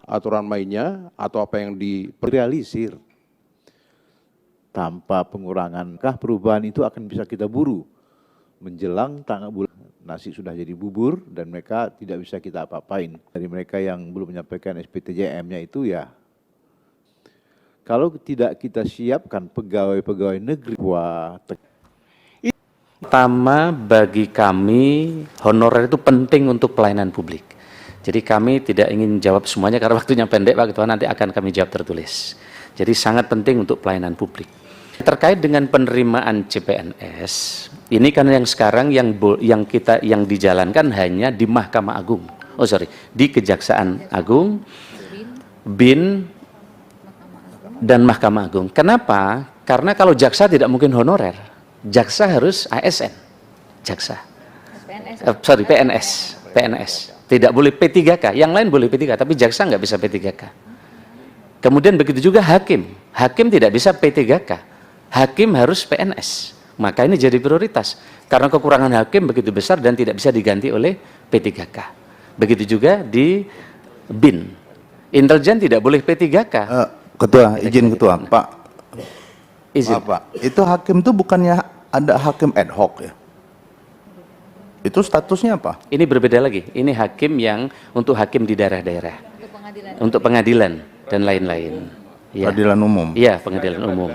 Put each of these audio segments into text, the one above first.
aturan mainnya atau apa yang realisir. Tanpa pengurangan, perubahan itu akan bisa kita buru. Menjelang tanggal bulan, nasi sudah jadi bubur dan mereka tidak bisa kita apa-apain. Dari mereka yang belum menyampaikan SPTJM-nya itu ya, kalau tidak kita siapkan pegawai-pegawai negeri, pertama bagi kami honorer itu penting untuk pelayanan publik. Jadi kami tidak ingin jawab semuanya karena waktunya pendek Pak Ketua, nanti akan kami jawab tertulis. Jadi sangat penting untuk pelayanan publik. Terkait dengan penerimaan CPNS, ini kan yang sekarang yang dijalankan hanya di Mahkamah Agung. Oh sorry, di Kejaksaan Agung, BIN, dan Mahkamah Agung. Kenapa? Karena kalau jaksa tidak mungkin honorer, jaksa harus ASN, jaksa. PNS. Tidak boleh P3K, yang lain boleh P3K, tapi jaksa nggak bisa P3K. Kemudian begitu juga hakim tidak bisa P3K, hakim harus PNS. Maka ini jadi prioritas, karena kekurangan hakim begitu besar dan tidak bisa diganti oleh P3K. Begitu juga di BIN, intelijen tidak boleh P3K. Ketua, izin Ketua, Pak. Izin. Pak, itu hakim itu bukannya ada hakim ad hoc ya? Itu statusnya apa? Ini berbeda lagi. Ini hakim yang untuk hakim di daerah-daerah. Untuk pengadilan dan lain-lain. Ya. Pengadilan umum? Iya, pengadilan umum.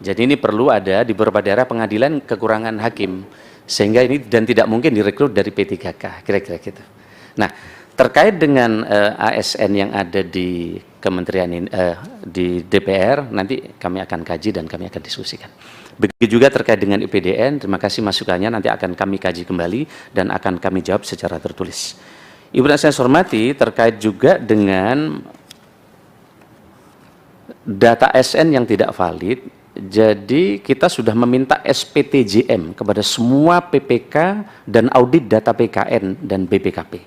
Jadi ini perlu ada di beberapa daerah pengadilan kekurangan hakim. Sehingga ini dan tidak mungkin direkrut dari P3K, kira-kira gitu. Nah, terkait dengan ASN yang ada di Kementerian di DPR, nanti kami akan kaji dan kami akan diskusikan. Begitu juga terkait dengan IPDN, terima kasih masukannya, nanti akan kami kaji kembali dan akan kami jawab secara tertulis. Ibu dan saya hormati, terkait juga dengan data ASN yang tidak valid, jadi kita sudah meminta SPTJM kepada semua PPK dan audit data PKN dan BPKP.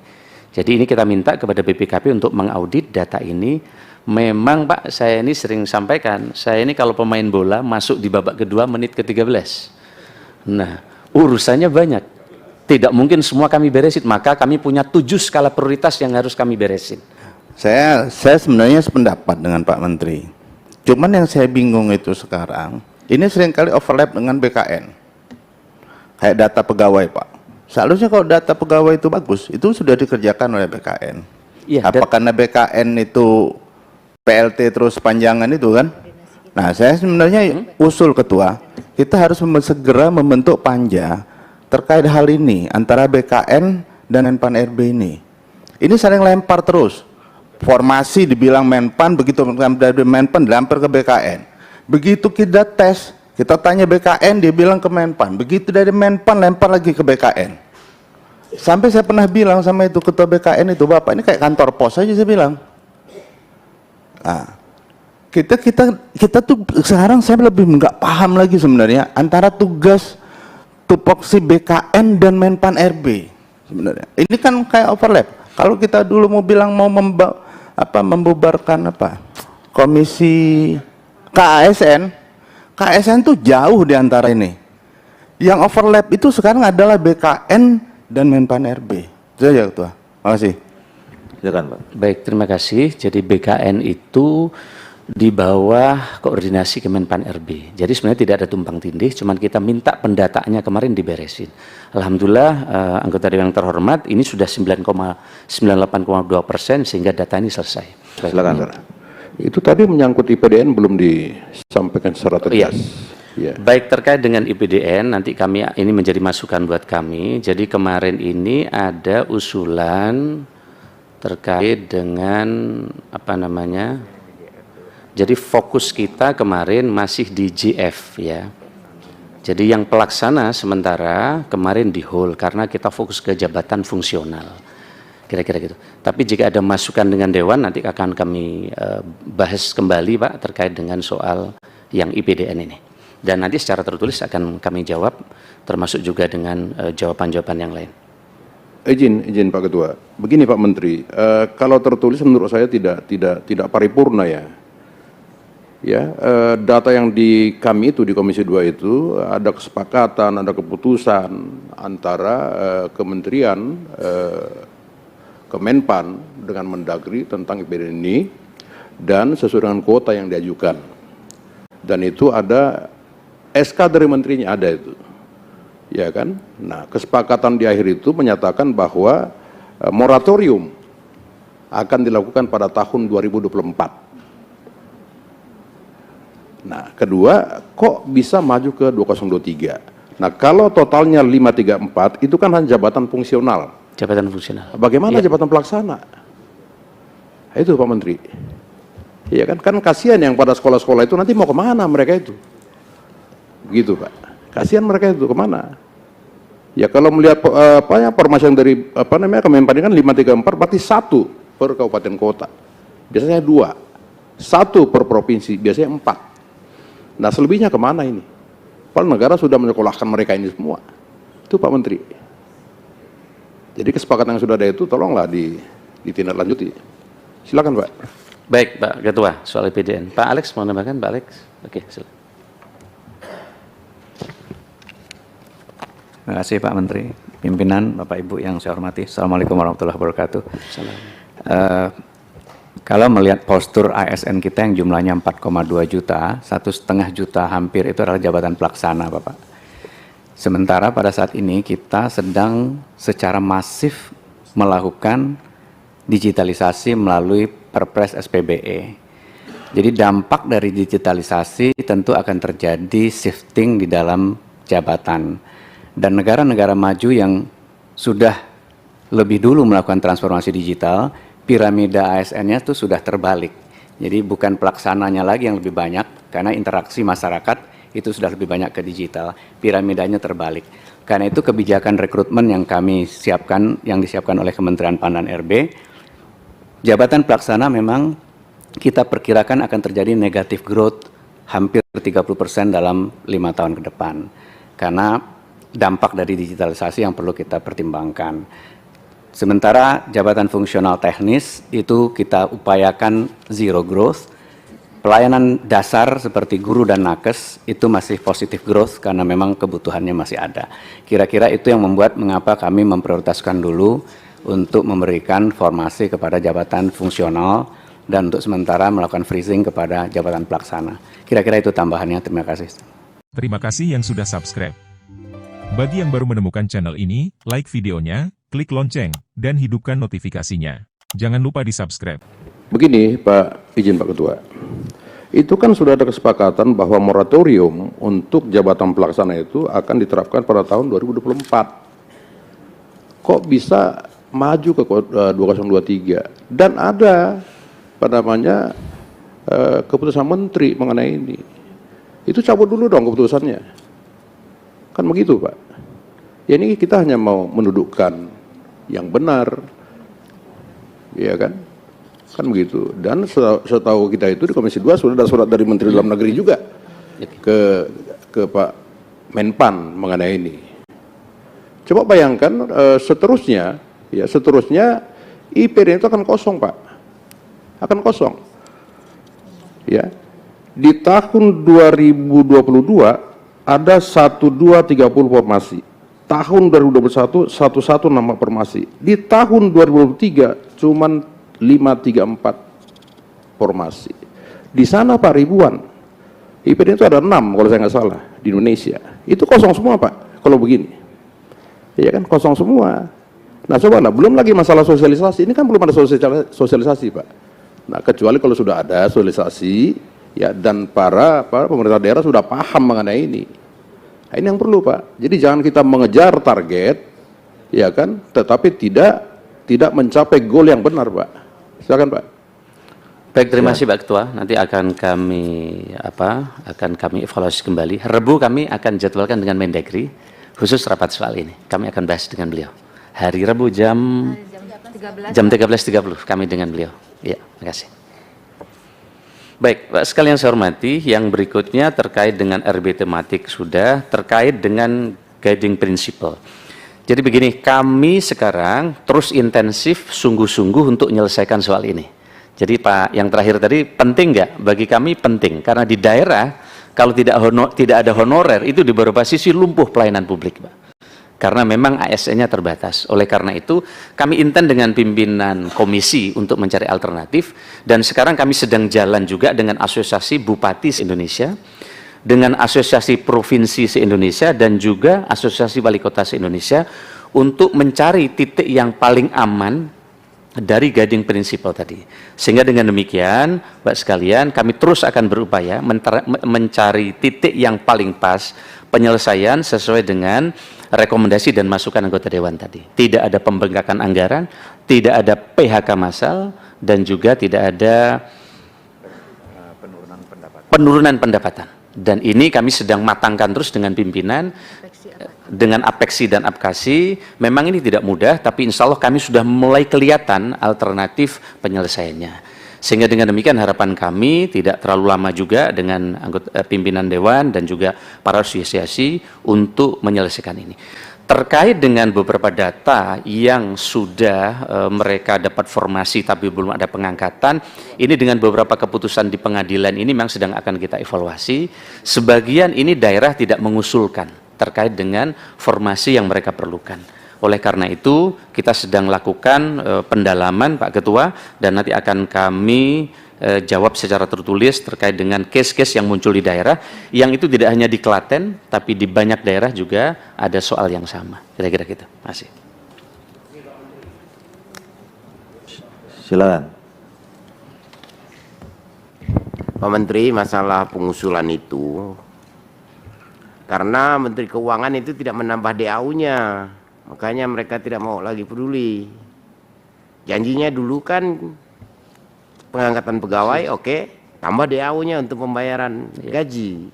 Jadi ini kita minta kepada BPKP untuk mengaudit data ini. Memang Pak, saya ini sering sampaikan, saya ini kalau pemain bola masuk di babak kedua menit ke-13. Nah, urusannya banyak. Tidak mungkin semua kami beresin, maka kami punya 7 skala prioritas yang harus kami beresin. Saya sebenarnya sependapat dengan Pak Menteri. Cuman yang saya bingung itu sekarang, ini seringkali overlap dengan BKN. Kayak data pegawai Pak. Seharusnya kalau data pegawai itu bagus, itu sudah dikerjakan oleh BKN. Ya, apa karena BKN itu PLT terus panjangan itu kan? Nah, saya sebenarnya usul Ketua, kita harus segera membentuk panja terkait hal ini antara BKN dan Menpan RB ini. Ini saling lempar terus. Formasi dibilang Menpan, begitu dari Menpan dilempar ke BKN. Begitu kita tes, kita tanya BKN, dia bilang ke Menpan. Begitu dari Menpan lempar lagi ke BKN. Sampai saya pernah bilang sama itu Ketua BKN itu, Bapak ini kayak kantor pos aja saya bilang. Nah, kita tuh sekarang saya lebih nggak paham lagi sebenarnya antara tugas tupoksi BKN dan Menpan RB sebenarnya. Ini kan kayak overlap. Kalau kita dulu mau bilang mau membubarkan komisi KASN tuh jauh di antara ini. Yang overlap itu sekarang adalah BKN dan Menpan RB. Itu saja Ketua. Terima kasih. silakan Pak. Baik, terima kasih. Jadi BKN itu di bawah koordinasi Kemenpan RB. Jadi sebenarnya tidak ada tumpang tindih, cuman kita minta pendataannya kemarin diberesin. Alhamdulillah anggota dewan yang terhormat ini sudah 98,2% sehingga data ini selesai. Silakan, Sir. Itu tadi menyangkut IPDN belum disampaikan secara tegas. Iya. Baik, terkait dengan IPDN nanti kami ini menjadi masukan buat kami. Jadi kemarin ini ada usulan terkait dengan jadi fokus kita kemarin masih di GF ya. Jadi yang pelaksana sementara kemarin di hold karena kita fokus ke jabatan fungsional. Kira-kira gitu. Tapi jika ada masukan dengan Dewan nanti akan kami bahas kembali Pak terkait dengan soal yang IPDN ini. Dan nanti secara tertulis akan kami jawab termasuk juga dengan jawaban-jawaban yang lain. Izin Pak Ketua. Begini Pak Menteri, kalau tertulis menurut saya tidak paripurna ya. Data yang di kami itu di Komisi 2 itu ada kesepakatan, ada keputusan antara kementerian, Kemenpan dengan Mendagri tentang IPDN ini dan sesuai dengan kuota yang diajukan. Dan itu ada SK dari menterinya, ada itu. Ya kan? Nah, kesepakatan di akhir itu menyatakan bahwa moratorium akan dilakukan pada tahun 2024. Nah, kedua, kok bisa maju ke 2023? Nah, kalau totalnya 534 itu kan hanya jabatan fungsional. Jabatan fungsional. Bagaimana jabatan pelaksana? Itu Pak Menteri. Iya kan? Kan kasihan yang pada sekolah-sekolah itu nanti mau kemana mereka itu? Begitu Pak. Kasihan mereka itu kemana? Ya kalau melihat permasalahan dari Kemenpan ini kan 534 berarti 1 per kabupaten kota. Biasanya 2. 1 per provinsi, biasanya 4. Nah selebihnya kemana ini? Padahal negara sudah menyekolahkan mereka ini semua. Itu Pak Menteri. Jadi kesepakatan yang sudah ada itu tolonglah ditindaklanjuti. Silakan Pak. Baik Pak Ketua, soal IPDN. Pak Alex mau menambahkan, Pak Alex? Oke, silakan. Terima kasih Pak Menteri, pimpinan, Bapak Ibu yang saya hormati. Assalamualaikum warahmatullahi wabarakatuh. Kalau melihat postur ASN kita yang jumlahnya 4,2 juta, 1,5 juta hampir itu adalah jabatan pelaksana Bapak. Sementara pada saat ini kita sedang secara masif melakukan digitalisasi melalui Perpres SPBE. Jadi dampak dari digitalisasi tentu akan terjadi shifting di dalam jabatan. Dan negara-negara maju yang sudah lebih dulu melakukan transformasi digital, piramida ASN-nya itu sudah terbalik. Jadi bukan pelaksananya lagi yang lebih banyak, karena interaksi masyarakat itu sudah lebih banyak ke digital, piramidanya terbalik. Karena itu kebijakan rekrutmen yang kami siapkan, yang disiapkan oleh Kementerian PAN dan RB, jabatan pelaksana memang kita perkirakan akan terjadi negatif growth hampir 30% dalam 5 tahun ke depan. Karena dampak dari digitalisasi yang perlu kita pertimbangkan. Sementara jabatan fungsional teknis itu kita upayakan zero growth. Pelayanan dasar seperti guru dan nakes itu masih positif growth karena memang kebutuhannya masih ada. Kira-kira itu yang membuat mengapa kami memprioritaskan dulu untuk memberikan formasi kepada jabatan fungsional dan untuk sementara melakukan freezing kepada jabatan pelaksana. Kira-kira itu tambahannya. Terima kasih. Terima kasih yang sudah subscribe. Bagi yang baru menemukan channel ini, like videonya, klik lonceng, dan hidupkan notifikasinya. Jangan lupa di-subscribe. Begini Pak, izin Pak Ketua. Itu kan sudah ada kesepakatan bahwa moratorium untuk jabatan pelaksana itu akan diterapkan pada tahun 2024. Kok bisa maju ke 2023? Dan ada keputusan menteri mengenai ini. Itu cabut dulu dong keputusannya. Kan begitu Pak. Ya ini kita hanya mau mendudukkan yang benar. Iya kan? Kan begitu. Dan setahu kita itu di Komisi 2 sudah ada surat dari Menteri Dalam Negeri juga ke Pak Menpan mengenai ini. Coba bayangkan seterusnya IPDN itu akan kosong Pak. Akan kosong. Ya. Di tahun 2022 ada 1230 formasi. Tahun 2021 11 nama formasi. Di tahun 2023 cuman 534 formasi. Di sana Pak ribuan. IPDN itu ada 6 kalau saya nggak salah di Indonesia. Itu kosong semua Pak kalau begini. Iya kan kosong semua. Nah coba lah, belum lagi masalah sosialisasi. Ini kan belum ada sosialisasi Pak. Nah kecuali kalau sudah ada sosialisasi ya dan para pemerintah daerah sudah paham mengenai ini. Nah, ini yang perlu Pak. Jadi jangan kita mengejar target ya kan, tetapi tidak mencapai goal yang benar Pak. Silakan Pak. Baik, terima kasih Pak Ketua. Nanti akan kami evaluasi kembali. Rebu kami akan jadwalkan dengan Mendagri khusus rapat soal ini. Kami akan bahas dengan beliau. Hari Rebu jam 13.30 kami dengan beliau. Ya, terima kasih. Baik, Pak sekalian saya hormati, yang berikutnya terkait dengan RB tematik sudah, terkait dengan guiding principle. Jadi begini, kami sekarang terus intensif, sungguh-sungguh untuk menyelesaikan soal ini. Jadi Pak, yang terakhir tadi penting nggak? Bagi kami penting, karena di daerah kalau tidak ada honorer itu di beberapa sisi lumpuh pelayanan publik Pak. karena memang ASN-nya terbatas. Oleh karena itu, kami intent dengan pimpinan komisi untuk mencari alternatif, dan sekarang kami sedang jalan juga dengan Asosiasi Bupati se-Indonesia, dengan Asosiasi Provinsi se-Indonesia, dan juga Asosiasi Wali Kota se-Indonesia untuk mencari titik yang paling aman dari guiding principle tadi. Sehingga dengan demikian, Mbak sekalian, kami terus akan berupaya mencari titik yang paling pas penyelesaian sesuai dengan rekomendasi dan masukan anggota Dewan tadi. Tidak ada pembengkakan anggaran, tidak ada PHK massal, dan juga tidak ada penurunan pendapatan. Dan ini kami sedang matangkan terus dengan pimpinan, dengan Apeksi dan Apkasi. Memang ini tidak mudah, tapi insya Allah kami sudah mulai kelihatan alternatif penyelesaiannya. Sehingga dengan demikian harapan kami tidak terlalu lama juga dengan anggota pimpinan Dewan dan juga para asosiasi untuk menyelesaikan ini. Terkait dengan beberapa data yang sudah mereka dapat formasi tapi belum ada pengangkatan, ini dengan beberapa keputusan di pengadilan ini memang sedang akan kita evaluasi. Sebagian ini daerah tidak mengusulkan terkait dengan formasi yang mereka perlukan. Oleh karena itu, kita sedang lakukan pendalaman, Pak Ketua, dan nanti akan kami jawab secara tertulis terkait dengan case-case yang muncul di daerah, yang itu tidak hanya di Klaten, tapi di banyak daerah juga ada soal yang sama. Kira-kira gitu. Terima kasih. Silakan. Pak Menteri, masalah pengusulan itu, karena Menteri Keuangan itu tidak menambah DAU-nya, makanya mereka tidak mau lagi peduli. Janjinya dulu kan pengangkatan pegawai, oke, tambah DAU-nya untuk pembayaran gaji.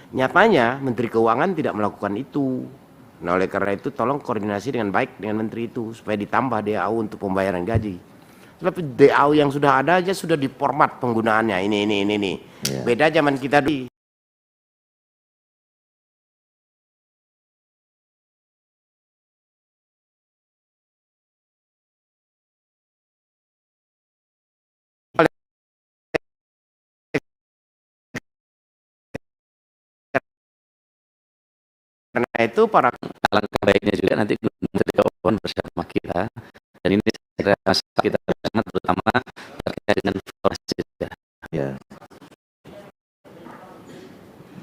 Nyatanya Menteri Keuangan tidak melakukan itu. Nah, oleh karena itu tolong koordinasi dengan baik dengan Menteri itu supaya ditambah DAU untuk pembayaran gaji. Tapi DAU yang sudah ada aja sudah diformat penggunaannya, ini. Beda zaman kita dulu. Karena itu para Alangkah baiknya juga nanti Menteri Keuangan bersama kita, dan ini saya rasa kita bersama terutama terkait dengan informasi. Ya.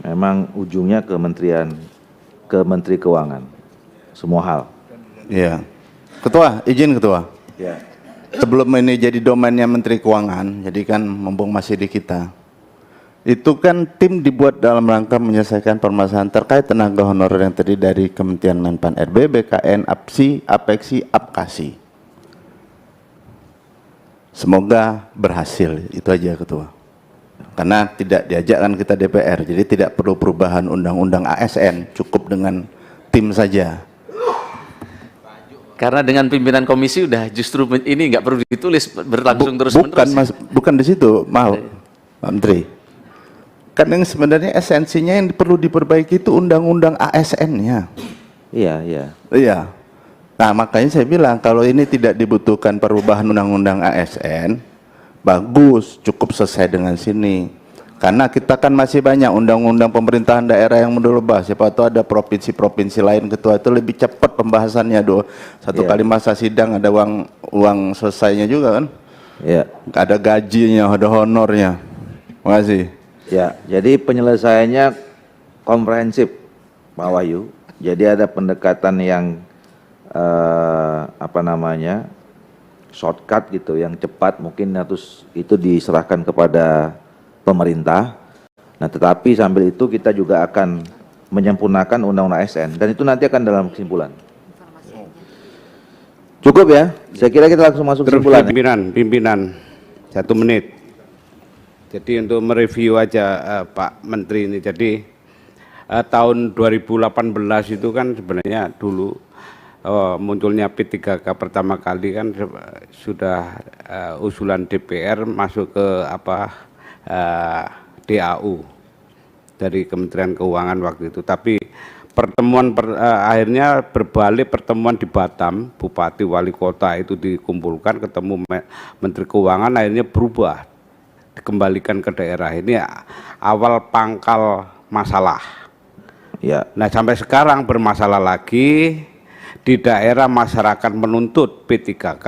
Memang ujungnya ke Menteri Keuangan. Semua hal. Iya. Ketua, izin Ketua. Ya. Sebelum ini jadi domainnya Menteri Keuangan, jadi kan mumpung masih di kita. Itu kan tim dibuat dalam rangka menyelesaikan permasalahan terkait tenaga honorer yang terdiri dari Kementerian Menpan RB, BKN, APSI, Apeksi, Apkasi. Semoga berhasil, itu aja Ketua. Karena tidak diajakkan kita DPR, jadi tidak perlu perubahan undang-undang ASN, cukup dengan tim saja. Karena dengan pimpinan komisi udah justru ini nggak perlu ditulis, berlangsung terus-menerus. Bukan di situ, maaf Pak Menteri. Kan yang sebenarnya esensinya yang perlu diperbaiki itu undang-undang ASN-nya. Iya. Nah, makanya saya bilang kalau ini tidak dibutuhkan perubahan undang-undang ASN, bagus, cukup selesai dengan sini. Karena kita kan masih banyak undang-undang pemerintahan daerah yang mendelebah. Siapa tahu ada provinsi-provinsi lain Ketua itu lebih cepat pembahasannya satu kali masa sidang ada uang selesainya juga kan. Iya. Ada gajinya, ada honornya. Terima kasih. Ya, jadi penyelesaiannya komprehensif, Pak Wahyu. Jadi ada pendekatan yang shortcut gitu, yang cepat mungkin terus itu diserahkan kepada pemerintah. Nah, tetapi sambil itu kita juga akan menyempurnakan undang-undang ASN dan itu nanti akan dalam kesimpulan. Cukup ya? Saya kira kita langsung masuk kesimpulan. Pimpinan 1 menit. Jadi untuk mereview aja Pak Menteri ini. Jadi tahun 2018 itu kan sebenarnya dulu munculnya P3K pertama kali kan sudah usulan DPR masuk ke DAU dari Kementerian Keuangan waktu itu. Tapi pertemuan akhirnya berbalik, pertemuan di Batam, Bupati Wali Kota itu dikumpulkan, ketemu Menteri Keuangan, akhirnya berubah, dikembalikan ke daerah. Ini awal pangkal masalah. Ya. Nah, sampai sekarang bermasalah lagi. di daerah masyarakat menuntut P3K,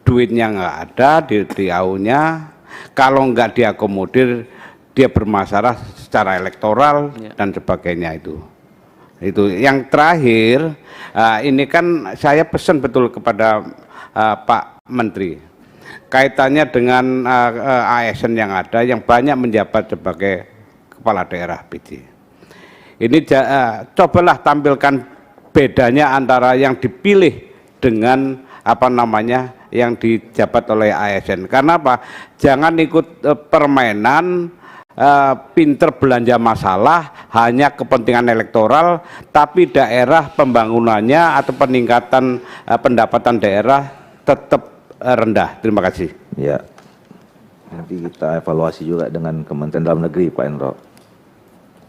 duitnya nggak ada di DAU-nya, kalau nggak diakomodir dia bermasalah secara elektoral dan sebagainya itu. Yang terakhir, ini kan saya pesan betul kepada Pak Menteri, kaitannya dengan ASN yang ada yang banyak menjabat sebagai kepala daerah PJ. Ini cobalah tampilkan bedanya antara yang dipilih dengan apa namanya yang dijabat oleh ASN. Karena apa? Jangan ikut permainan pinter belanja masalah hanya kepentingan elektoral, tapi daerah pembangunannya atau peningkatan pendapatan daerah tetap rendah. Terima kasih. Ya, nanti kita evaluasi juga dengan Kementerian Dalam Negeri, Pak Endro.